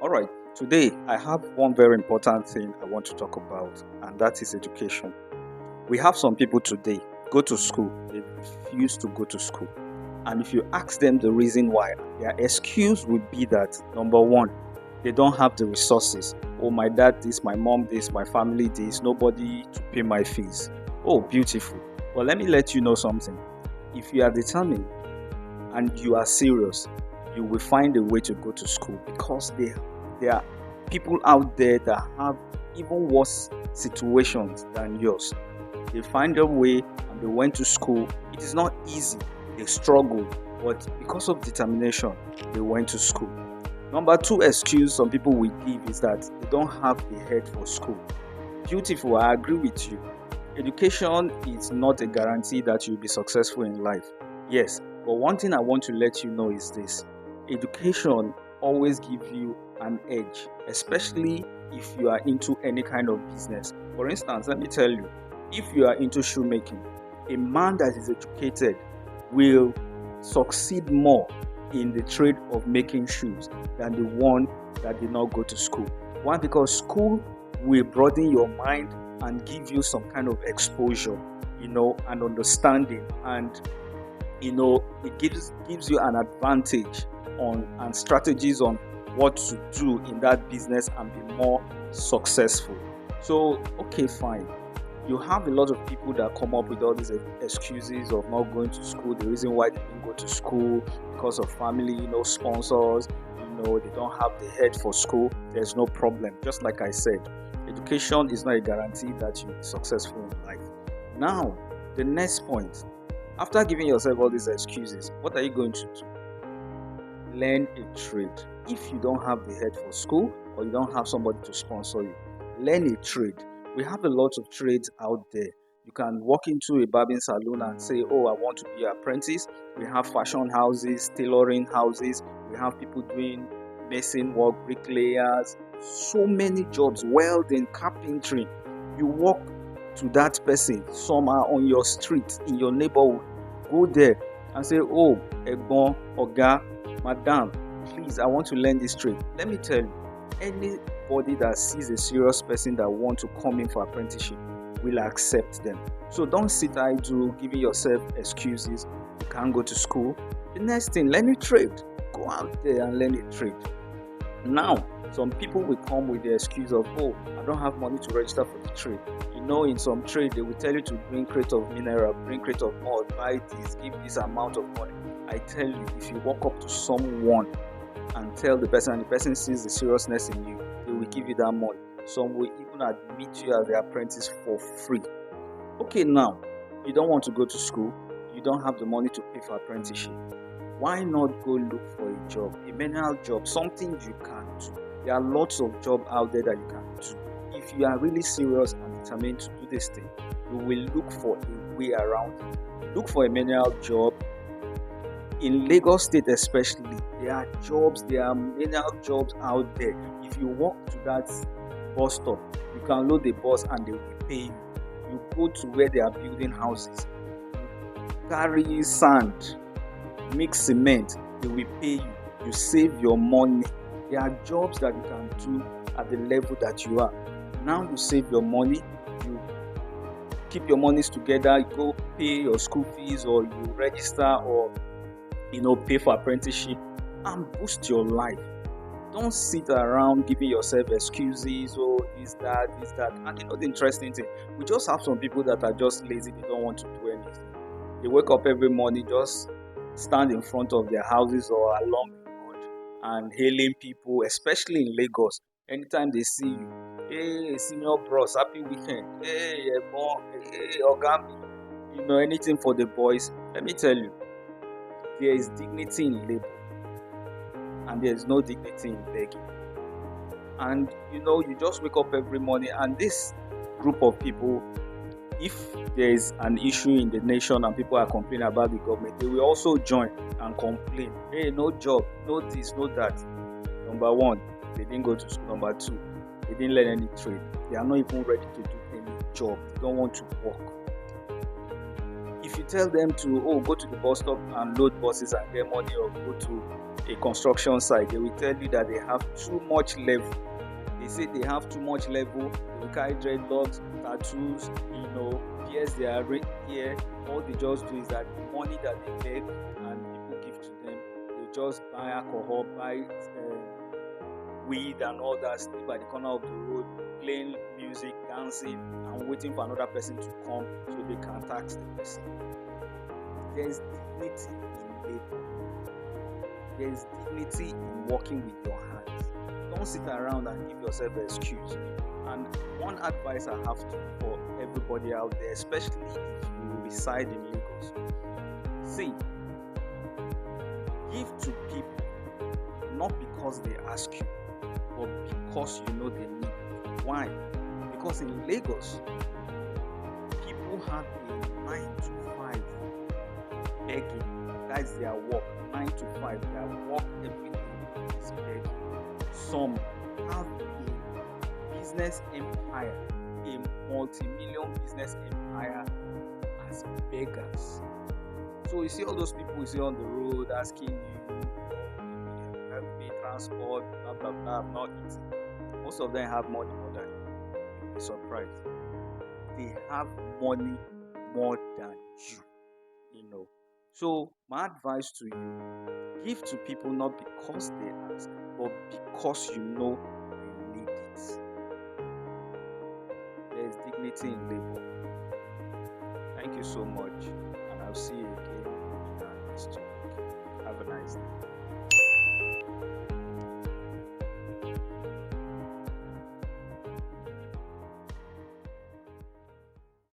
All right, today I have one very important thing I want to talk about, and that is education. We have some people today go to school, they refuse to go to school. And if you ask them the reason why, their excuse would be that number one, they don't have the resources. Oh, my dad this, my mom this, my family this, nobody to pay my fees. Oh, beautiful. Well, let me let you know something. If you are determined and you are serious, you will find a way to go to school because there are people out there that have even worse situations than yours. They find a way and they went to school. It is not easy. They struggle, but because of determination, they went to school. Number two excuse some people will give is that they don't have the head for school. Beautiful, I agree with you. Education is not a guarantee that you'll be successful in life. Yes, but one thing I want to let you know is this. Education always gives you an edge, especially if you are into any kind of business. For instance, let me tell you, if you are into shoemaking, a man that is educated will succeed more in the trade of making shoes than the one that did not go to school. Why? Because school will broaden your mind and give you some kind of exposure, and understanding, and it gives you an advantage on and strategies on what to do in that business and be more successful. So, okay, fine. You have a lot of people that come up with all these excuses of not going to school. The reason why they didn't go to school because of family, sponsors, they don't have the head for school. There's no problem. Just like I said, education is not a guarantee that you'll be successful in life. Now, the next point, after giving yourself all these excuses, what are you going to do? Learn a trade. If you don't have the head for school or you don't have somebody to sponsor you, learn a trade. We have a lot of trades out there. You can walk into a barbering salon and say, oh, I want to be an apprentice. We have fashion houses, tailoring houses. We have people doing mason work, bricklayers, so many jobs, welding, carpentry. You walk to that person somewhere on your street, in your neighborhood. Go there and say, oh, Egbon, Oga, Madam, please, I want to learn this trade. Let me tell you, anybody that sees a serious person that wants to come in for apprenticeship will accept them. So don't sit idle giving yourself excuses. You can't go to school. The next thing, learn a trade. Go out there and learn a trade. Now, some people will come with the excuse of, oh, I don't have money to register for the trade. In some trade, they will tell you to bring crate of mineral, bring crate of mud, buy this, give this amount of money. I tell you, if you walk up to someone and tell the person, and the person sees the seriousness in you, they will give you that money. Some will even admit you as their apprentice for free. Okay, now, you don't want to go to school, you don't have the money to pay for apprenticeship. Why not go look for a job, a manual job, something you can do? There are lots of jobs out there that you can do. If you are really serious and determined to do this thing, you will look for a way around it. Look for a manual job. In Lagos State especially, there are manual jobs out there. If you walk to that bus stop, you can load the bus and they will pay you. You go to where they are building houses, you carry sand, mix cement, they will pay you. You save your money. There are jobs that you can do at the level that you are. Now you save your money, you keep your monies together, you go pay your school fees, or you register, or pay for apprenticeship and boost your life. Don't sit around giving yourself excuses, oh, this, that. And the interesting thing, we just have some people that are just lazy, they don't want to do anything. They wake up every morning, just stand in front of their houses or along the road and hailing people, especially in Lagos. Anytime they see you, hey, senior bros, happy weekend. Hey, hey, Ogami, anything for the boys. Let me tell you, there is dignity in labor and there is no dignity in begging. And you just wake up every morning, and this group of people, if there is an issue in the nation and people are complaining about the government, they will also join and complain. Hey, no job, no this, no that. Number one, they didn't go to school. Number two, they didn't learn any trade. They are not even ready to do any job. They don't want to work. If you tell them to, go to the bus stop and load buses and get money, or go to a construction site, they will tell you that they have too much level. They say they have too much level. They will carry dreadlocks, tattoos, pierce their ear. All they just do is that the money that they make and people give to them, they just buy alcohol, buy weed and all that, stay by the corner of the road, playing music, dancing, and waiting for another person to come so they can tax the person. There's dignity in labor. There's dignity in working with your hands. Don't sit around and give yourself an excuse. And one advice I have for everybody out there, especially if you reside in Lagos, see, give to people not because they ask you, but because you know they need it. Why? Because in Lagos, people have a 9 to 5 begging. That's their work. 9 to 5. Their work every day is begging. Some have a business empire, a multi-million business empire as beggars. So you see all those people you see on the road asking you, help me transport, blah blah blah, I'm not eating. Most of them have money more than you. You'll be surprised. They have money more than you. So my advice to you, give to people not because they ask, but because you know they need it. There is dignity in labor. Thank you so much, and I'll see you again in our next talk. Have a nice day.